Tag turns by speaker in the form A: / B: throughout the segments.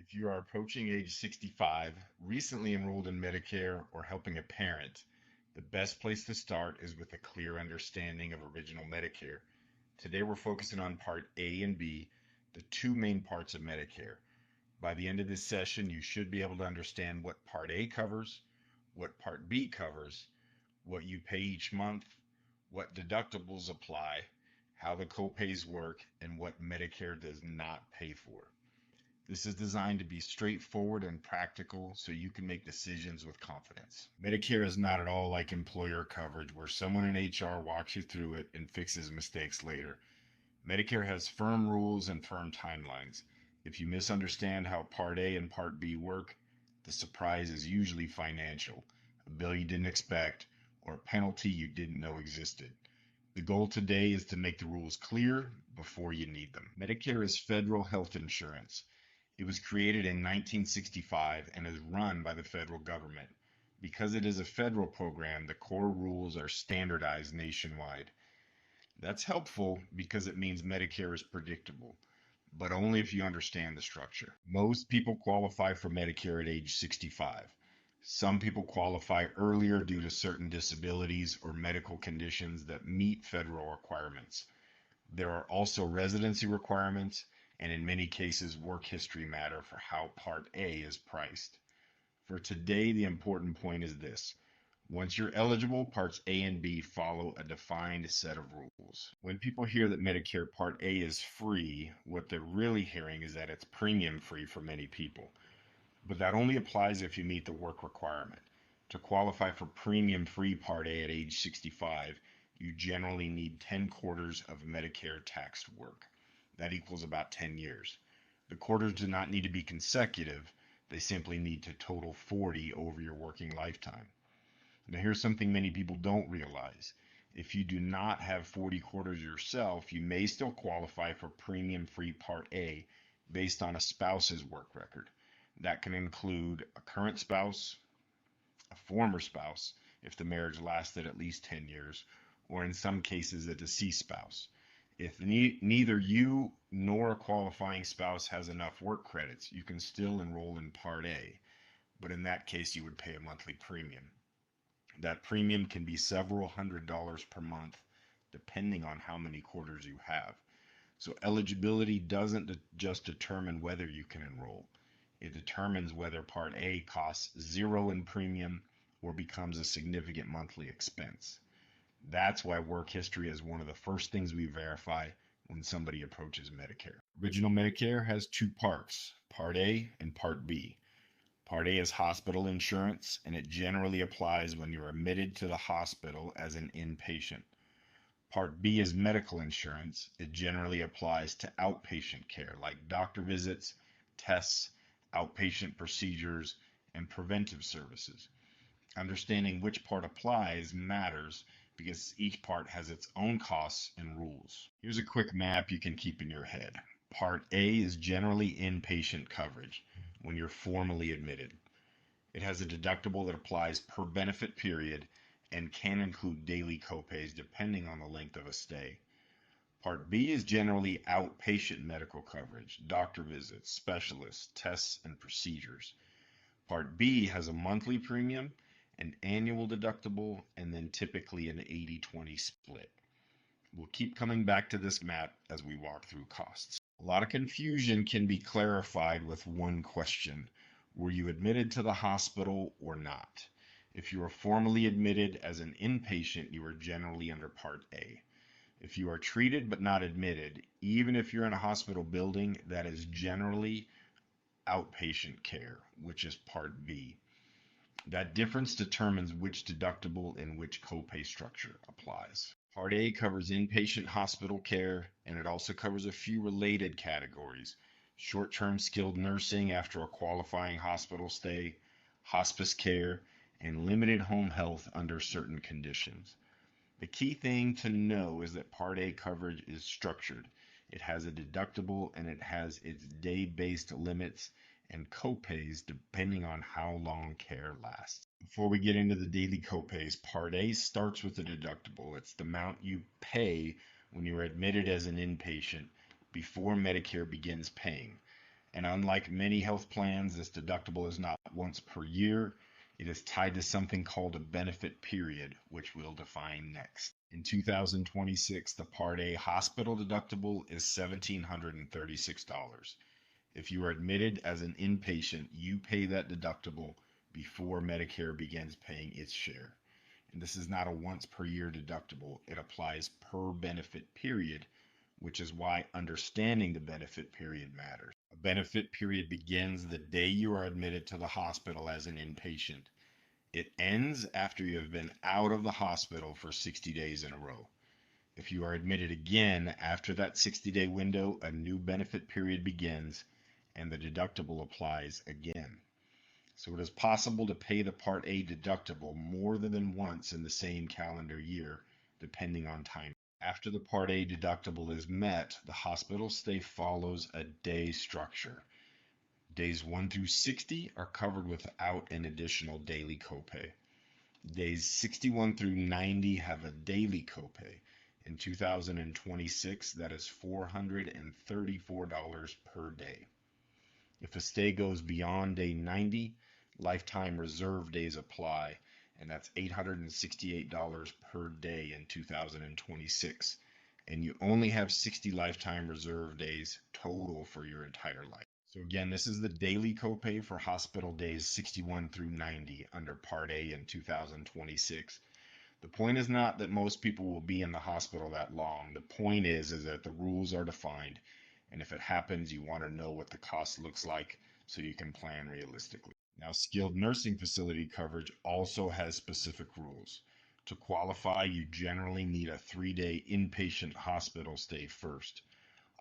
A: If you are approaching age 65, recently enrolled in Medicare, or helping a parent, the best place to start is with a clear understanding of original Medicare. Today we're focusing on Part A and B, the two main parts of Medicare. By the end of this session, you should be able to understand what Part A covers, what Part B covers, what you pay each month, what deductibles apply, how the copays work, and what Medicare does not pay for. This is designed to be straightforward and practical so you can make decisions with confidence. Medicare is not at all like employer coverage where someone in HR walks you through it and fixes mistakes later. Medicare has firm rules and firm timelines. If you misunderstand how Part A and Part B work, the surprise is usually financial, a bill you didn't expect, or a penalty you didn't know existed. The goal today is to make the rules clear before you need them. Medicare is federal health insurance. It was created in 1965 and is run by the federal government. Because it is a federal program, the core rules are standardized nationwide. That's helpful because it means Medicare is predictable, but only if you understand the structure. Most people qualify for Medicare at age 65. Some people qualify earlier due to certain disabilities or medical conditions that meet federal requirements. There are also residency requirements, and in many cases, work history matter for how Part A is priced. For today, the important point is this. Once you're eligible, Parts A and B follow a defined set of rules. When people hear that Medicare Part A is free, what they're really hearing is that it's premium free for many people. But that only applies if you meet the work requirement. To qualify for premium free Part A at age 65, you generally need 10 quarters of Medicare taxed work. That equals about 10 years. The quarters do not need to be consecutive, they simply need to total 40 over your working lifetime. Now, here's something many people don't realize. If you do not have 40 quarters yourself, you may still qualify for premium free Part A based on a spouse's work record. That can include a current spouse, a former spouse, if the marriage lasted at least 10 years, or in some cases, a deceased spouse. If neither you nor a qualifying spouse has enough work credits, you can still enroll in Part A, but in that case, you would pay a monthly premium. That premium can be several $100s per month, depending on how many quarters you have. So eligibility doesn't just determine whether you can enroll. It determines whether Part A costs zero in premium or becomes a significant monthly expense. That's why work history is one of the first things we verify when somebody approaches Medicare. Original Medicare has two parts, Part A and Part B. Part A is hospital insurance, and it generally applies when you're admitted to the hospital as an inpatient. Part B is medical insurance. It generally applies to outpatient care like doctor visits, tests, outpatient procedures, and preventive services. Understanding which part applies matters because each part has its own costs and rules. Here's a quick map you can keep in your head. Part A is generally inpatient coverage when you're formally admitted. It has a deductible that applies per benefit period and can include daily copays depending on the length of a stay. Part B is generally outpatient medical coverage, doctor visits, specialists, tests, and procedures. Part B has a monthly premium, an annual deductible, and then typically an 80-20 split. We'll keep coming back to this map as we walk through costs. A lot of confusion can be clarified with one question. Were you admitted to the hospital or not? If you are formally admitted as an inpatient, you are generally under Part A. If you are treated but not admitted, even if you're in a hospital building, that is generally outpatient care, which is Part B. That difference determines which deductible and which copay structure applies. Part A covers inpatient hospital care, and it also covers a few related categories: short-term skilled nursing after a qualifying hospital stay, hospice care, and limited home health under certain conditions. The key thing to know is that Part A coverage is structured. It has a deductible and it has its day-based limits and copays depending on how long care lasts. Before we get into the daily copays, Part A starts with the deductible. It's the amount you pay when you're admitted as an inpatient before Medicare begins paying. And unlike many health plans, this deductible is not once per year. It is tied to something called a benefit period, which we'll define next. In 2026, the Part A hospital deductible is $1,736. If you are admitted as an inpatient, you pay that deductible before Medicare begins paying its share. And this is not a once per year deductible. It applies per benefit period, which is why understanding the benefit period matters. A benefit period begins the day you are admitted to the hospital as an inpatient. It ends after you have been out of the hospital for 60 days in a row. If you are admitted again after that 60-day window, a new benefit period begins and the deductible applies again. So it is possible to pay the Part A deductible more than once in the same calendar year, depending on time. After the Part A deductible is met, the hospital stay follows a day structure. Days 1 through 60 are covered without an additional daily copay. Days 61 through 90 have a daily copay. In 2026, that is $434 per day. If a stay goes beyond day 90, lifetime reserve days apply, and that's $868 per day in 2026. And you only have 60 lifetime reserve days total for your entire life. So again, this is the daily copay for hospital days 61 through 90 under Part A in 2026. The point is not that most people will be in the hospital that long. The point is that the rules are defined, and if it happens, you want to know what the cost looks like so you can plan realistically. Now, skilled nursing facility coverage also has specific rules. To qualify, you generally need a 3-day inpatient hospital stay first.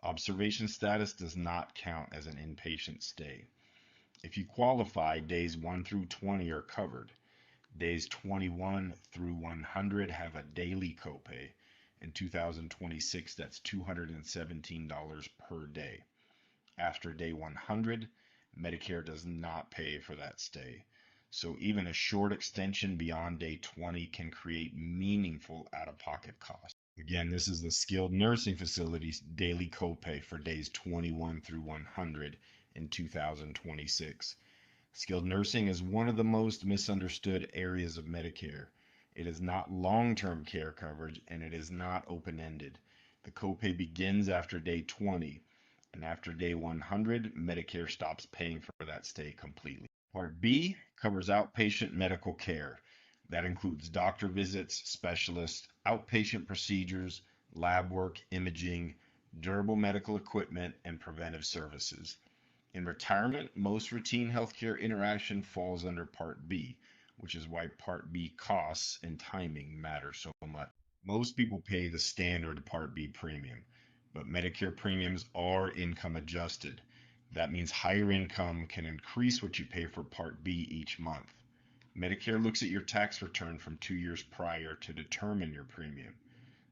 A: Observation status does not count as an inpatient stay. If you qualify, days 1 through 20 are covered. Days 21 through 100 have a daily copay. In 2026, that's $217 per day. After day 100, Medicare does not pay for that stay. So even a short extension beyond day 20 can create meaningful out-of-pocket costs. Again, this is the skilled nursing facility's daily copay for days 21 through 100 in 2026. Skilled nursing is one of the most misunderstood areas of Medicare. It is not long-term care coverage, and it is not open-ended. The copay begins after day 20, and after day 100, Medicare stops paying for that stay completely. Part B covers outpatient medical care. That includes doctor visits, specialists, outpatient procedures, lab work, imaging, durable medical equipment, and preventive services. In retirement, most routine healthcare interaction falls under Part B, which is why Part B costs and timing matter so much. Most people pay the standard Part B premium, but Medicare premiums are income adjusted. That means higher income can increase what you pay for Part B each month. Medicare looks at your tax return from 2 years prior to determine your premium.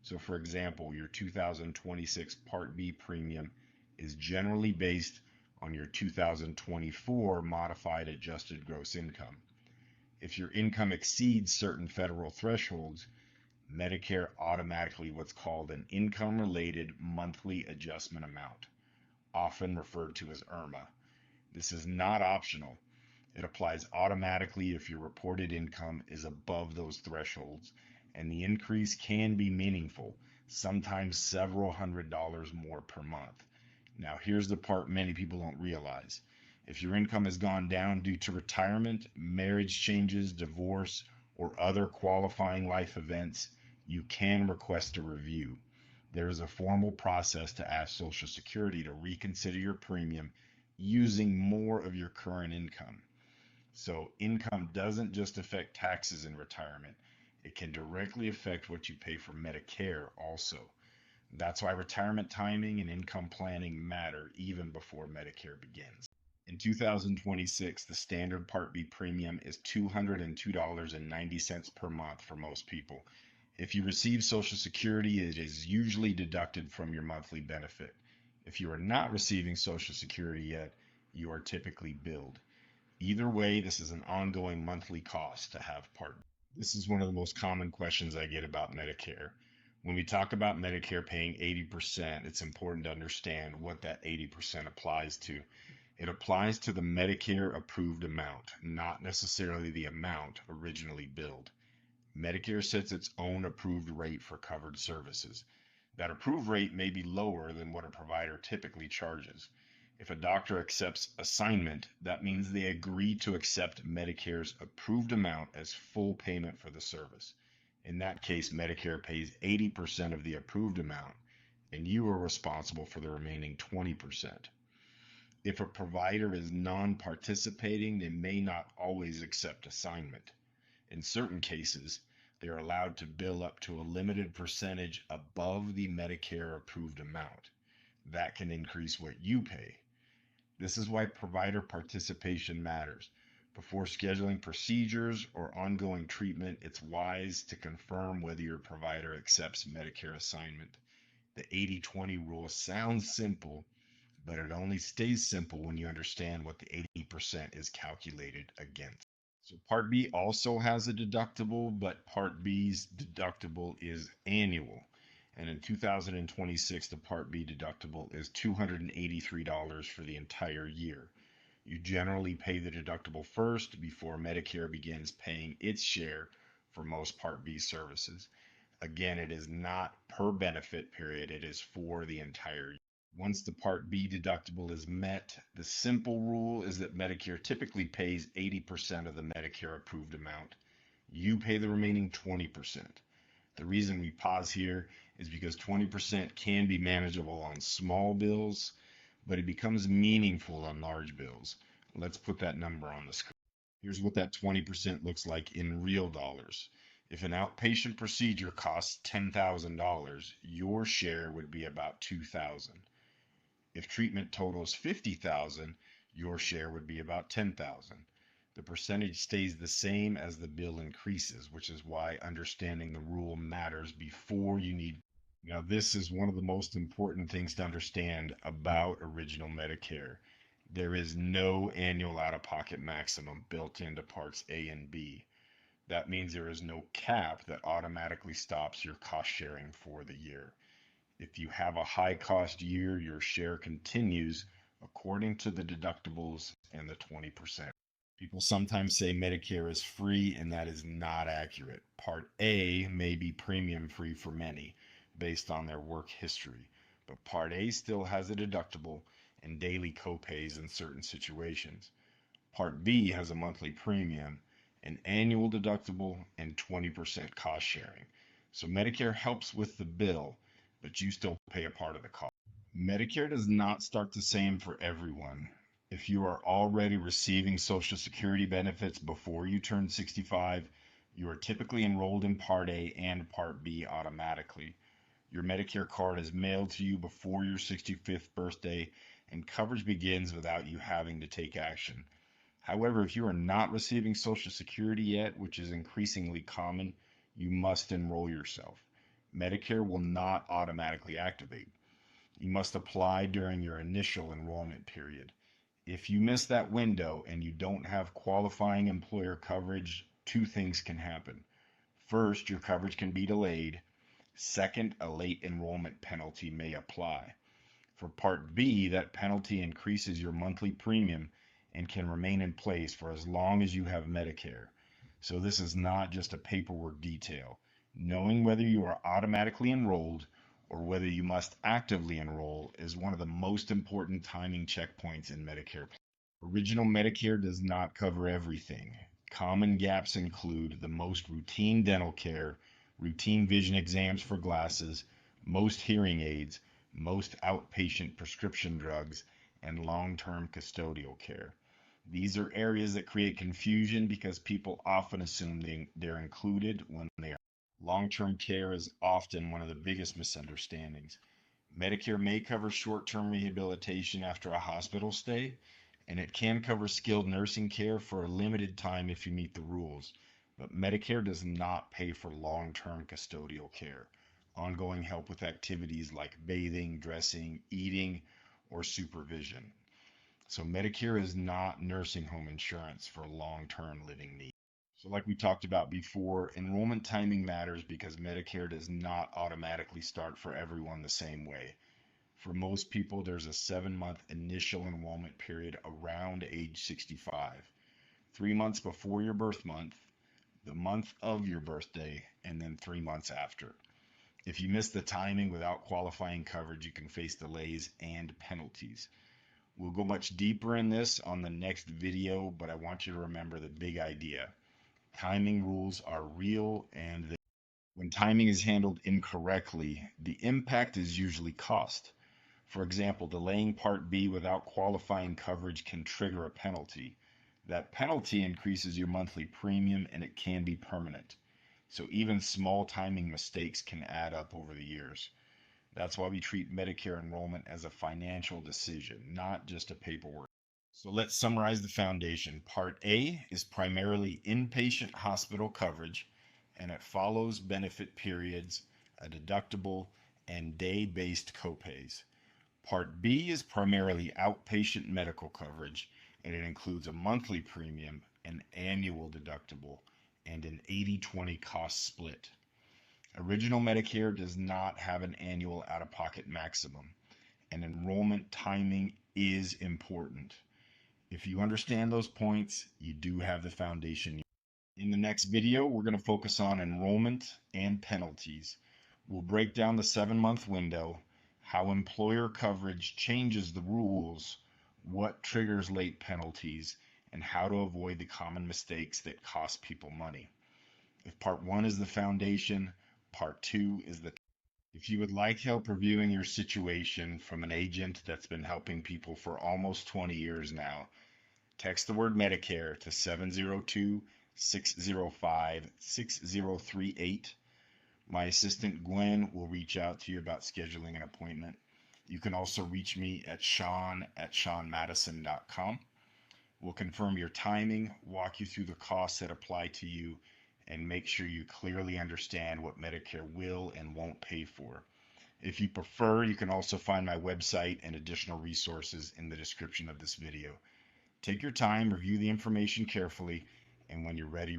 A: So for example, your 2026 Part B premium is generally based on your 2024 modified adjusted gross income. If your income exceeds certain federal thresholds, Medicare automatically what's called an income-related monthly adjustment amount, often referred to as IRMA. This is not optional. It applies automatically if your reported income is above those thresholds, and the increase can be meaningful, sometimes several $100s more per month. Now, here's the part many people don't realize. If your income has gone down due to retirement, marriage changes, divorce, or other qualifying life events, you can request a review. There is a formal process to ask Social Security to reconsider your premium using more of your current income. So income doesn't just affect taxes in retirement. It can directly affect what you pay for Medicare also. That's why retirement timing and income planning matter even before Medicare begins. In 2026, the standard Part B premium is $202.90 per month for most people. If you receive Social Security, it is usually deducted from your monthly benefit. If you are not receiving Social Security yet, you are typically billed. Either way, this is an ongoing monthly cost to have Part B. This is one of the most common questions I get about Medicare. When we talk about Medicare paying 80%, it's important to understand what that 80% applies to. It applies to the Medicare approved amount, not necessarily the amount originally billed. Medicare sets its own approved rate for covered services. That approved rate may be lower than what a provider typically charges. If a doctor accepts assignment, that means they agree to accept Medicare's approved amount as full payment for the service. In that case, Medicare pays 80% of the approved amount, and you are responsible for the remaining 20%. If a provider is non-participating, they may not always accept assignment. In certain cases, they are allowed to bill up to a limited percentage above the Medicare approved amount. That can increase what you pay. This is why provider participation matters. Before scheduling procedures or ongoing treatment, it's wise to confirm whether your provider accepts Medicare assignment. The 80-20 rule sounds simple, but it only stays simple when you understand what the 80% is calculated against. So Part B also has a deductible, but Part B's deductible is annual. And in 2026, the Part B deductible is $283 for the entire year. You generally pay the deductible first before Medicare begins paying its share for most Part B services. Again, it is not per benefit period, it is for the entire year. Once the Part B deductible is met, the simple rule is that Medicare typically pays 80% of the Medicare approved amount. You pay the remaining 20%. The reason we pause here is because 20% can be manageable on small bills, but it becomes meaningful on large bills. Let's put that number on the screen. Here's what that 20% looks like in real dollars. If an outpatient procedure costs $10,000, your share would be about $2,000. If treatment totals $50,000, your share would be about $10,000. The percentage stays the same as the bill increases, which is why understanding the rule matters before you need. Now, this is one of the most important things to understand about Original Medicare. There is no annual out-of-pocket maximum built into Parts A and B. That means there is no cap that automatically stops your cost sharing for the year. If you have a high cost year, your share continues according to the deductibles and the 20%. People sometimes say Medicare is free, and that is not accurate. Part A may be premium free for many based on their work history, but Part A still has a deductible and daily copays in certain situations. Part B has a monthly premium, an annual deductible, and 20% cost sharing. So Medicare helps with the bill, but you still pay a part of the cost. Medicare does not start the same for everyone. If you are already receiving Social Security benefits before you turn 65, you are typically enrolled in Part A and Part B automatically. Your Medicare card is mailed to you before your 65th birthday, and coverage begins without you having to take action. However, if you are not receiving Social Security yet, which is increasingly common, you must enroll yourself. Medicare will not automatically activate. You must apply during your initial enrollment period. If you miss that window and you don't have qualifying employer coverage, two things can happen. First, your coverage can be delayed. Second, a late enrollment penalty may apply. For Part B, that penalty increases your monthly premium and can remain in place for as long as you have Medicare. So this is not just a paperwork detail. Knowing whether you are automatically enrolled or whether you must actively enroll is one of the most important timing checkpoints in Medicare. Original Medicare does not cover everything. Common gaps include the most routine dental care, routine vision exams for glasses, most hearing aids, most outpatient prescription drugs, and long-term custodial care. These are areas that create confusion because people often assume they're included when they are. Long-term care is often one of the biggest misunderstandings. Medicare may cover short-term rehabilitation after a hospital stay, and it can cover skilled nursing care for a limited time if you meet the rules. But Medicare does not pay for long-term custodial care, ongoing help with activities like bathing, dressing, eating, or supervision. So Medicare is not nursing home insurance for long-term living needs. So like we talked about before, enrollment timing matters because Medicare does not automatically start for everyone the same way. For most people, there's a 7-month initial enrollment period around age 65, 3 months before your birth month, the month of your birthday, and then 3 months after. If you miss the timing without qualifying coverage, you can face delays and penalties. We'll go much deeper in this on the next video, but I want you to remember the big idea. Timing rules are real, and when timing is handled incorrectly, the impact is usually cost. For example, delaying Part B without qualifying coverage can trigger a penalty. That penalty increases your monthly premium, and it can be permanent. So even small timing mistakes can add up over the years. That's why we treat Medicare enrollment as a financial decision, not just a paperwork. So let's summarize the foundation. Part A is primarily inpatient hospital coverage, and it follows benefit periods, a deductible, and day-based copays. Part B is primarily outpatient medical coverage, and it includes a monthly premium, an annual deductible, and an 80-20 cost split. Original Medicare does not have an annual out-of-pocket maximum, and enrollment timing is important. If you understand those points, you do have the foundation. In the next video, we're going to focus on enrollment and penalties. We'll break down the 7-month window, how employer coverage changes the rules, what triggers late penalties, and how to avoid the common mistakes that cost people money. If part 1 is the foundation, part 2 is the... If you would like help reviewing your situation from an agent that's been helping people for almost 20 years now, text the word Medicare to 702-605-6038. My assistant Gwen will reach out to you about scheduling an appointment. You can also reach me at sean@seanmadison.com. We'll confirm your timing, walk you through the costs that apply to you, and make sure you clearly understand what Medicare will and won't pay for. If you prefer, you can also find my website and additional resources in the description of this video. Take your time, review the information carefully, and when you're ready,